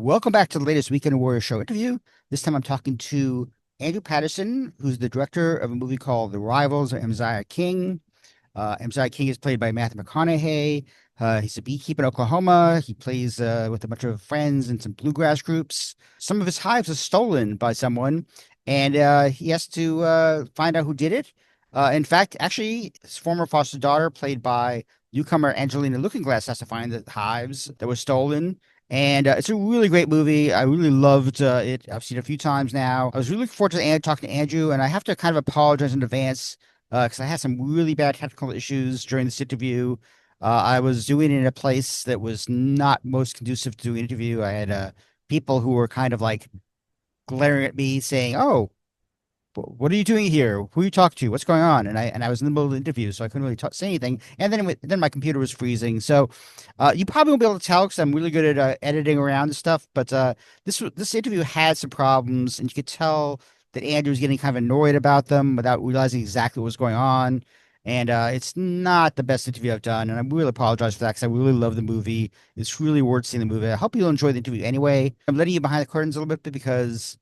Welcome back to the latest Weekend Warrior Show interview. This time I'm talking to Andrew Patterson, who's the director of a movie called The Rivals of AMZIAH King. AMZIAH King is played by Matthew McConaughey. He's a beekeeper in Oklahoma. He plays with a bunch of friends and some bluegrass groups. Some of his hives are stolen by someone, and he has to find out who did it. In fact, actually, his former foster daughter, played by newcomer Angelina Lookinglass, has to find the hives that were stolen. And it's a really great movie. I really loved it. I've seen it a few times now. I was really looking forward to talking to Andrew, and I have to kind of apologize in advance because I had some really bad technical issues during this interview. I was doing it in a place that was not most conducive to doing an interview. I had people who were kind of like glaring at me saying, "Oh, what are you doing here? Who are you talking to? What's going on?" And I was in the middle of the interview, so I couldn't really say anything. And then my computer was freezing. So you probably won't be able to tell because I'm really good at editing around and stuff. But this interview had some problems, and you could tell that Andrew was getting kind of annoyed about them without realizing exactly what was going on. And it's not the best interview I've done, and I really apologize for that because I really love the movie. It's really worth seeing the movie. I hope you'll enjoy the interview anyway. I'm letting you behind the curtains a little bit because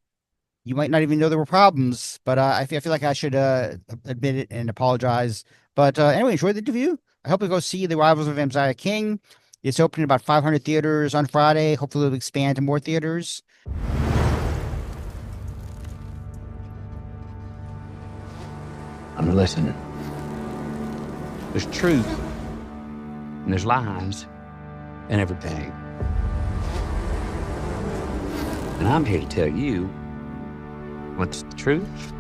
you might not even know there were problems, but I feel like I should admit it and apologize. But anyway, enjoy the interview. I hope you go see The Rivals of AMZIAH King. It's opening about 500 theaters on Friday. Hopefully it'll expand to more theaters. I'm listening. There's truth, and there's lies, and everything. And I'm here to tell you what's the truth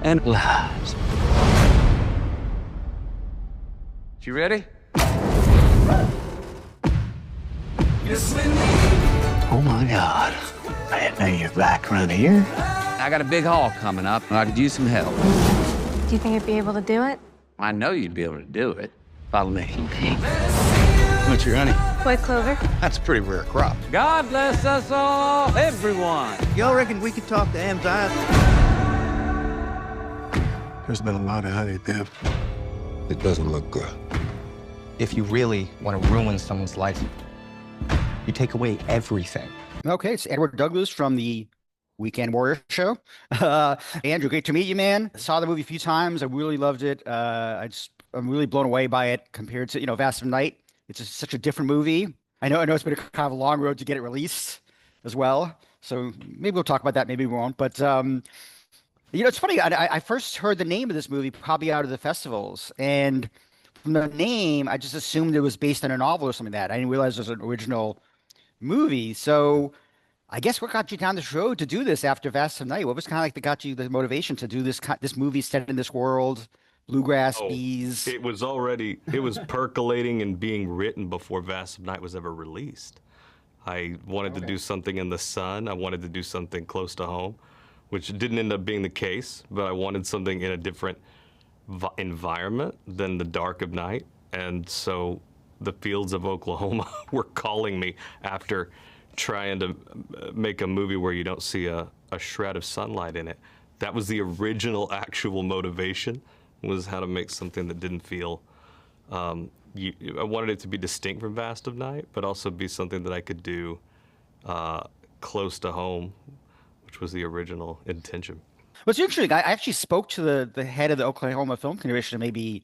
and lies. You ready? Oh my God. I didn't know you were back around here. I got a big haul coming up, and I could use some help. Do you think you'd be able to do it? I know you'd be able to do it. Follow me. What's your honey? White clover. That's a pretty rare crop. God bless us all, everyone. Y'all reckon we could talk to AMZIAH? There's been a lot of honey, Deb. It doesn't look good. If you really want to ruin someone's life, you take away everything. Okay, it's Edward Douglas from the Weekend Warrior Show. Andrew, great to meet you, man. Saw the movie a few times. I really loved it. I'm really blown away by it compared to, Vast of Night. It's just such a different movie. I know it's been a kind of a long road to get it released as well. So maybe we'll talk about that. Maybe we won't. But, it's funny. I first heard the name of this movie probably out of the festivals. And from the name, I just assumed it was based on a novel or something like that. I didn't realize it was an original movie. So I guess what got you down this road to do this after Vast of Night? What was kind of like that got you the motivation to do this movie set in this world? Bluegrass, bees. It was percolating and being written before Vast of Night was ever released. I wanted to do something in the sun. I wanted to do something close to home, which didn't end up being the case, but I wanted something in a different environment than the dark of night. And so the fields of Oklahoma were calling me after trying to make a movie where you don't see a shred of sunlight in it. That was the original actual motivation, was how to make something that didn't feel, I wanted it to be distinct from Vast of Night, but also be something that I could do close to home, which was the original intention. What's interesting, I actually spoke to the head of the Oklahoma Film Commission maybe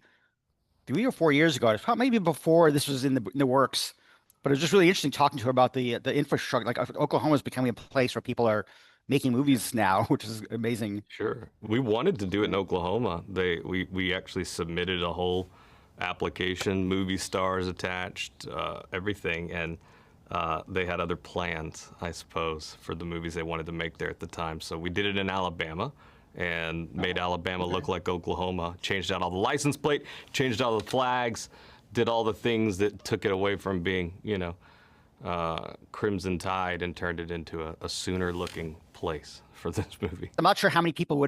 3 or 4 years ago. It's probably maybe before this was in the works, but it was just really interesting talking to her about the infrastructure. Like Oklahoma is becoming a place where people are making movies now, which is amazing. Sure. We wanted to do it in Oklahoma. We actually submitted a whole application, movie stars attached, everything, and they had other plans, I suppose, for the movies they wanted to make there at the time. So we did it in Alabama and made Alabama look like Oklahoma, changed out all the license plate, changed all the flags, did all the things that took it away from being, Crimson Tide and turned it into a Sooner-looking place for this movie. I'm not sure how many people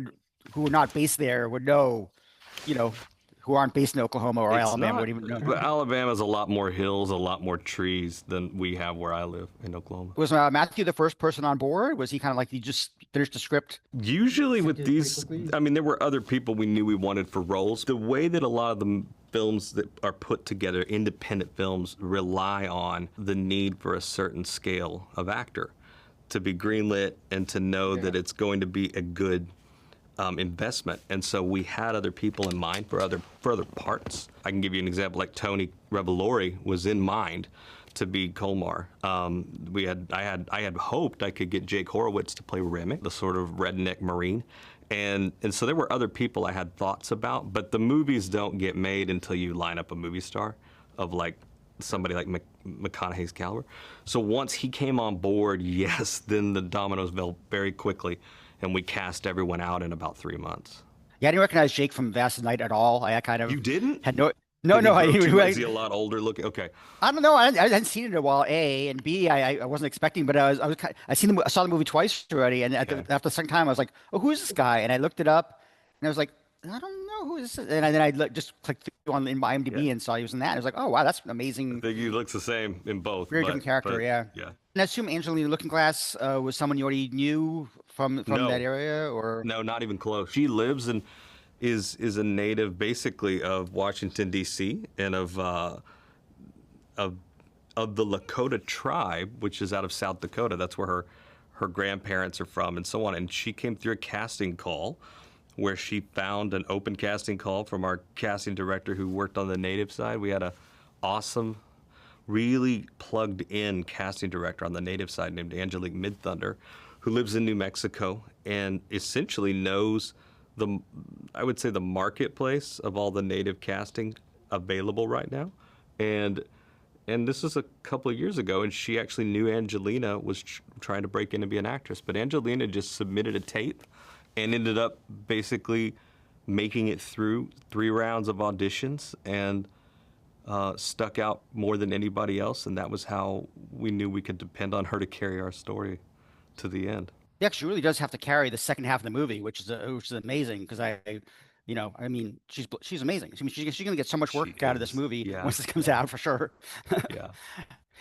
who are not based there would know, who aren't based in Oklahoma or Alabama would even know. But Alabama's a lot more hills, a lot more trees than we have where I live in Oklahoma. Was Matthew the first person on board? Was he kind of like, he just finished the script? Usually with these, I mean, there were other people we knew we wanted for roles. The way that a lot of the films that are put together, independent films, rely on the need for a certain scale of actor to be greenlit and to know that it's going to be a good investment. And so we had other people in mind for other parts. I can give you an example, like Tony Revolori was in mind to be Colmar. I had hoped I could get Jake Horowitz to play Remick, the sort of redneck Marine. And so there were other people I had thoughts about, but the movies don't get made until you line up a movie star of like somebody like McConaughey's caliber. So once he came on board, yes, then the dominoes fell very quickly, and we cast everyone out in about 3 months. Yeah, I didn't recognize Jake from Vast Night at all. I kind of You didn't? had no. Is he a lot older looking? Okay. I don't know. I hadn't seen it in a while. A and B, I wasn't expecting, but I saw the movie twice already, and after the second time, I was like, oh, who's this guy? And I looked it up, and I was like, I don't know who is this. And then I just clicked in my IMDb and saw he was in that. And I was like, oh wow, that's amazing. I think he looks the same in both. Very different character, yeah. Yeah. And I assume Angelina Lookingglass was someone you already knew from that area, or no, not even close. She lives and is a native basically of Washington D.C. and of the Lakota tribe, which is out of South Dakota. That's where her grandparents are from, and so on. And she came through a casting call where she found an open casting call from our casting director who worked on the native side. We had a awesome, really plugged in casting director on the native side named Angelique Midthunder, who lives in New Mexico and essentially knows I would say the marketplace of all the native casting available right now. And this is a couple of years ago, and she actually knew Angelina was trying to break in and be an actress. But Angelina just submitted a tape and ended up basically making it through 3 rounds of auditions and stuck out more than anybody else. And that was how we knew we could depend on her to carry our story to the end. yeah, she really does have to carry the second half of the movie, which is amazing because she's amazing. I mean, she's going to get so much work out of this movie once this comes out for sure. Yeah.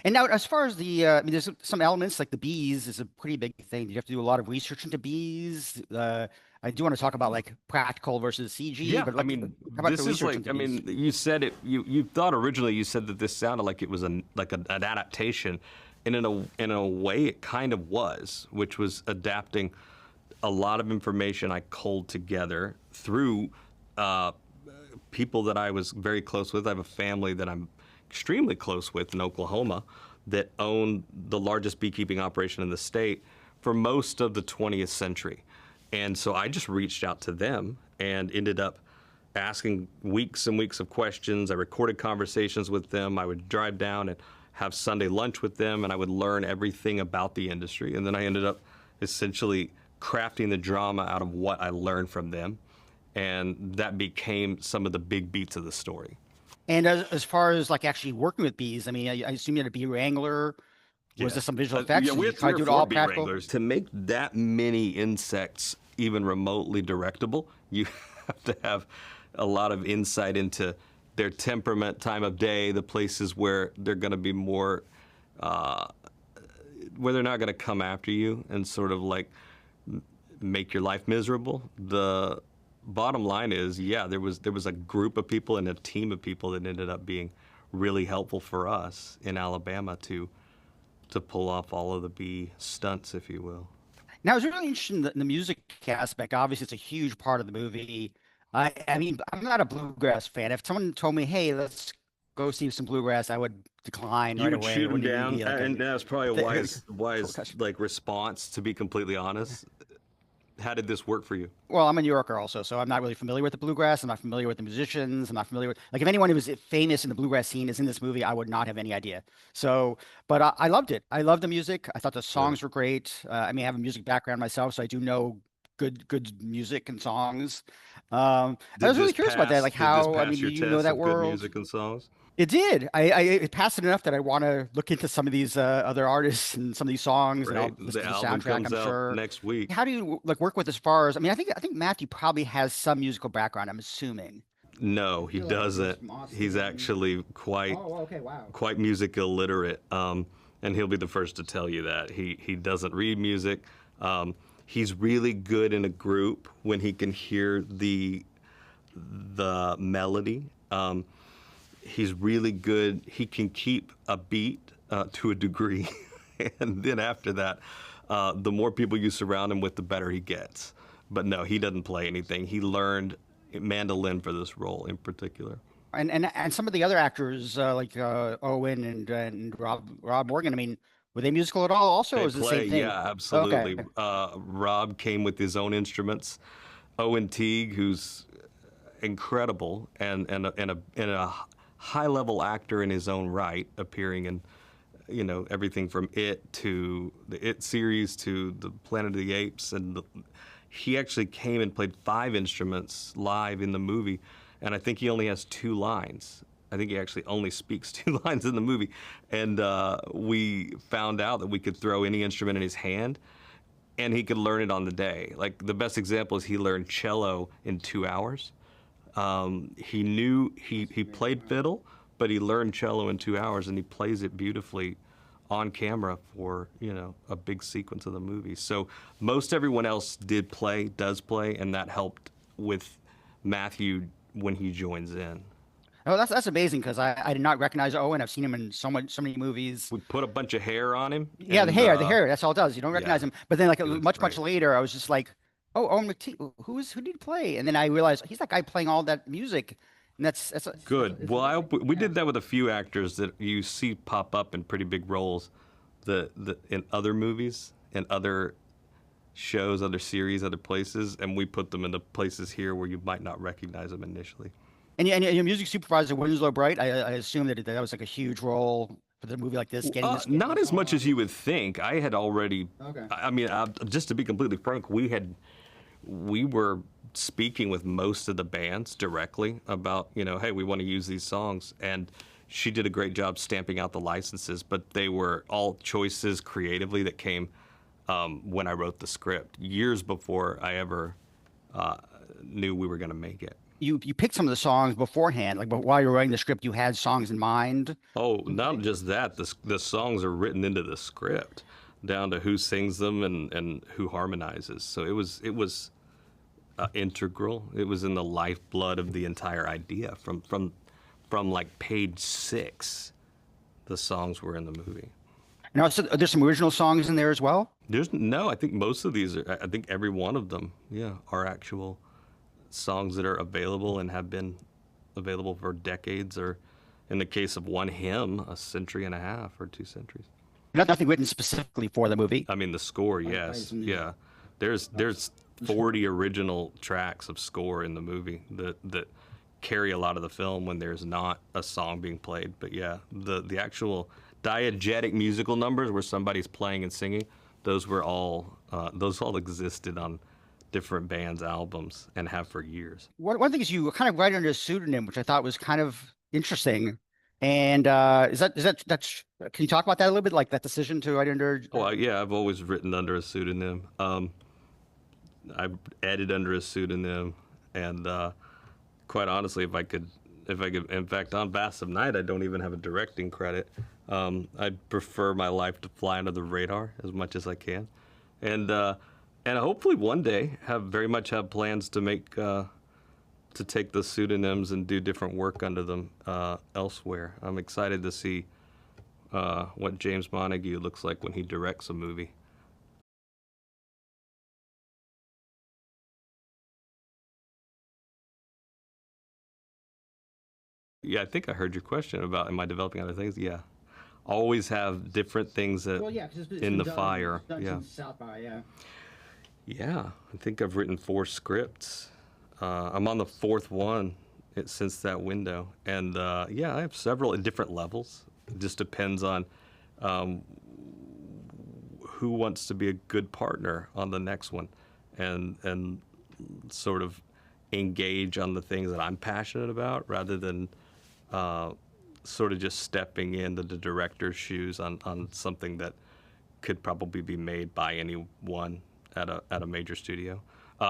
And now, as far as there's some elements like the bees is a pretty big thing. You have to do a lot of research into bees. I do want to talk about like practical versus CG. Yeah, but like, I mean, how about this the is research like, into bees? you said it. You thought originally you said that this sounded like it was an adaptation, and in a way it kind of was, which was adapting a lot of information I culled together through people that I was very close with. I have a family that I'm extremely close with in Oklahoma that owned the largest beekeeping operation in the state for most of the 20th century. And so I just reached out to them and ended up asking weeks and weeks of questions. I recorded conversations with them. I would drive down and have Sunday lunch with them, and I would learn everything about the industry. And then I ended up essentially crafting the drama out of what I learned from them. And that became some of the big beats of the story. And as far as like actually working with bees, I mean, I assume you had a bee wrangler. Was there some visual effects? Yeah, we Did had you try to 3 do or it 4 all bee practical? wranglers. To make that many insects even remotely directable, you have to have a lot of insight into their temperament, time of day, the places where they're going to be more, where they're not going to come after you and sort of like make your life miserable. The bottom line is, yeah, there was a group of people and a team of people that ended up being really helpful for us in Alabama to pull off all of the bee stunts, if you will. Now, I was really interested in the music aspect. Obviously, it's a huge part of the movie. I mean, I'm not a bluegrass fan. If someone told me, "Hey, let's go see some bluegrass," I would decline You right would away. shoot It them wouldn't even down, be like and that's probably a wise Percussion. like response. To be completely honest, how did this work for you? Well, I'm a New Yorker also, so I'm not really familiar with the bluegrass. I'm not familiar with the musicians. I'm not familiar with like if anyone who was famous in the bluegrass scene is in this movie, I would not have any idea. So, but I loved it. I loved the music. I thought the songs were great. I mean, I have a music background myself, so I do know good music and songs. I was really curious about that, like how I mean, do you know that world? Good music and songs. It did. It passed it enough that I want to look into some of these other artists and some of these songs. Great. And I'll listen The to the album soundtrack. comes I'm out sure. next week. How do you like work with as far as? I mean, I think Matthew probably has some musical background. I'm assuming. No, he doesn't. He's actually quite quite music illiterate, and he'll be the first to tell you that. He doesn't read music. He's really good in a group when he can hear the melody. He's really good. He can keep a beat to a degree. And then after that, the more people you surround him with, the better he gets. But no, he doesn't play anything. He learned mandolin for this role in particular. And some of the other actors like Owen and Rob Morgan. I mean, were they musical at all? Also, They or was it the play, same thing? yeah, absolutely. Okay. Rob came with his own instruments. Owen Teague, who's incredible and a high-level actor in his own right, appearing in, you know, everything from It to the It series to the Planet of the Apes, and he actually came and played 5 instruments live in the movie, and I think he only has 2 lines. I think he actually only speaks 2 lines in the movie, and we found out that we could throw any instrument in his hand, and he could learn it on the day. Like, the best example is he learned cello in 2 hours. He played fiddle, but he learned cello in 2 hours, and he plays it beautifully on camera for, you know, a big sequence of the movie. So most everyone else does play, and that helped with Matthew when he joins in. Oh, that's amazing because I did not recognize Owen. I've seen him in so many movies. We put a bunch of hair on him. Yeah, and, the hair. That's all it does. You don't recognize him. But then, like he looks much great. later, I was just like, "Oh, Owen McTeague. Who did he play?" And then I realized he's that guy playing all that music, and that's Good. Well, I hope we did that with a few actors that you see pop up in pretty big roles, in other movies and other shows, other series, other places, and we put them into places here where you might not recognize them initially. And your music supervisor Winslow Bright. I assume that was like a huge role for the movie like this. Getting this. Not as much as you would think. I had already. Okay. I mean, just to be completely frank, we were speaking with most of the bands directly about, you know, hey, we want to use these songs, and she did a great job stamping out the licenses, but they were all choices creatively that came when I wrote the script, years before I ever knew we were going to make it. You picked some of the songs beforehand, like but while you were writing the script, you had songs in mind. Oh, not just that. The songs are written into the script, down to who sings them and who harmonizes. So it was integral. It was in the lifeblood of the entire idea. From like page 6, the songs were in the movie. And also, there's some original songs in there as well. I think most of these I think every one of them, yeah, are actual songs that are available and have been available for decades, or in the case of one hymn, a century and a half or 2 centuries. Nothing written specifically for the movie. I mean, the score, yes, yeah. There's 40 original tracks of score in the movie that carry a lot of the film when there's not a song being played. But yeah, the actual diegetic musical numbers where somebody's playing and singing, those all existed on different bands' albums and have for years. One thing is you kind of write under a pseudonym, which I thought was kind of interesting. And that's can you talk about that a little bit, like that decision to write under? Well, yeah, I've always written under a pseudonym. I edited under a pseudonym, and quite honestly, if I could, in fact, on Bass of Night, I don't even have a directing credit. I prefer my life to fly under the radar as much as I can, and hopefully one day very much have plans to take the pseudonyms and do different work under them elsewhere. I'm excited to see what James Montague looks like when he directs a movie. Yeah, I think I heard your question about am I developing other things? Yeah. Always have different things that in the fire. Yeah. South by, yeah. Yeah, I think I've written 4 scripts. I'm on the 4th one since that window. And yeah, I have several at different levels. It just depends on who wants to be a good partner on the next one and sort of engage on the things that I'm passionate about rather than sort of just stepping into the director's shoes on something that could probably be made by anyone at a major studio.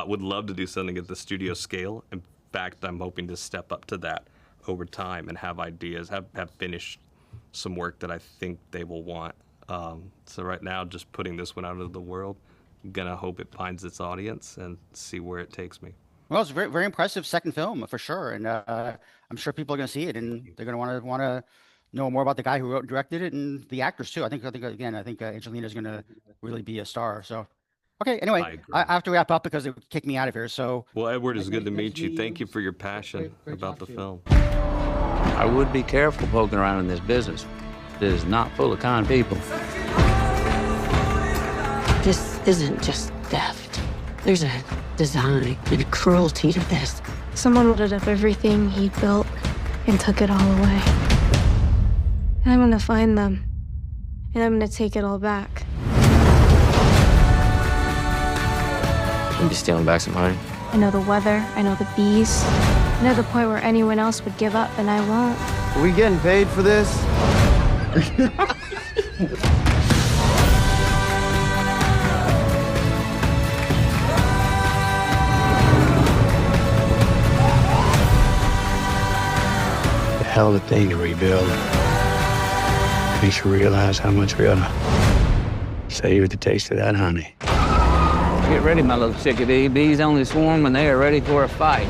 Would love to do something at the studio scale. In fact, I'm hoping to step up to that over time and have ideas, have finished some work that I think they will want. So right now, just putting this one out into the world, gonna hope it finds its audience and see where it takes me. Well, it's a very, very impressive second film for sure, and I'm sure people are going to see it, and they're going to want to know more about the guy who wrote and directed it, and the actors too. I think Angelina's going to really be a star. So, okay. I Anyway, agree. I have to wrap up because they would kick me out of here. So, Well, Edward, it's good to meet you. Thank you for your passion about the film. I would be careful poking around in this business. It is not full of kind people. This isn't just theft. There's a design and a cruelty to this. Someone loaded up everything he built and took it all away. And I'm gonna find them, and I'm gonna take it all back. You'll be stealing back some money. I know the weather, I know the bees. I know the point where anyone else would give up, and I won't. Are we getting paid for this? A hell of a thing to rebuild. Makes you realize how much we ought to savor the taste of that honey. Get ready, my little chickadee. Bees only swarm when they are ready for a fight.